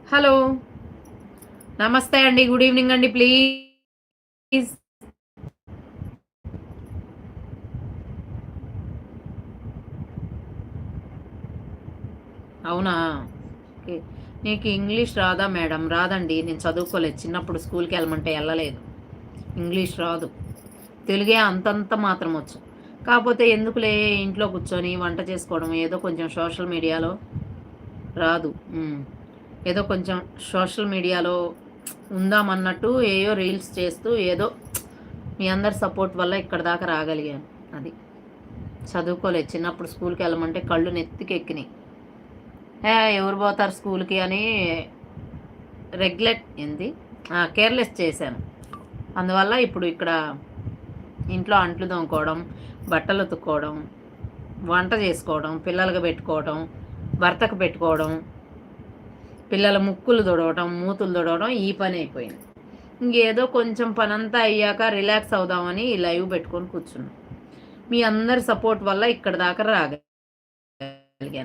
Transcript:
Hello. నమస్తే అండి. Good evening అండి ప్లీజ్. అవునా? ఓకే. నీకు ఇంగ్లీష్ రాదా మేడం? రాదండి. నేను చదువుకోలేదు. చిన్నప్పుడు స్కూల్‌కెళ్ళమంటే ఎళ్ళలేదు. ఇంగ్లీష్ రాదు. తెలుగే అంతంత మాత్రం వచ్చు. కాపోతే ఎందుకులే ఇంట్లో కూర్చొని వంట చేసుకోవడం, ఏదో కొంచెం సోషల్ మీడియాలో రాదు. ఏదో కొంచెం సోషల్ మీడియాలో ఉందామన్నట్టు ఏయో రీల్స్ చేస్తూ ఏదో మీ అందరి సపోర్ట్ వల్ల ఇక్కడి దాకా రాగలిగాను. అది. చదువుకోలేదు. చిన్నప్పుడు స్కూల్‌కెళ్ళమంటే కళ్ళు నెత్తికెక్కినియి. ఎవరు పోతారు స్కూల్‌కి అని కేర్‌లెస్ చేశాను. అందువల్ల ఇప్పుడు ఇక్కడ ఇంట్లో అంట్లు తోముకోవడం, బట్టలు ఉతుక్కోవడం, వంట చేసుకోవడం, పిల్లలకి పెట్టుకోవడం, భర్తకు పెట్టుకోవడం, పిల్లల ముక్కులు తుడవడం, మూతులు తుడవడం ఈ పని అయిపోయింది. ఇంకేదో కొంచెం పనంతా అయ్యాక రిలాక్స్ అవుదామని లైవ్ పెట్టుకొని కూర్చున్నా. మీ అందరి సపోర్ట్ వల్ల ఇక్కడి దాకా రాగలిగాను.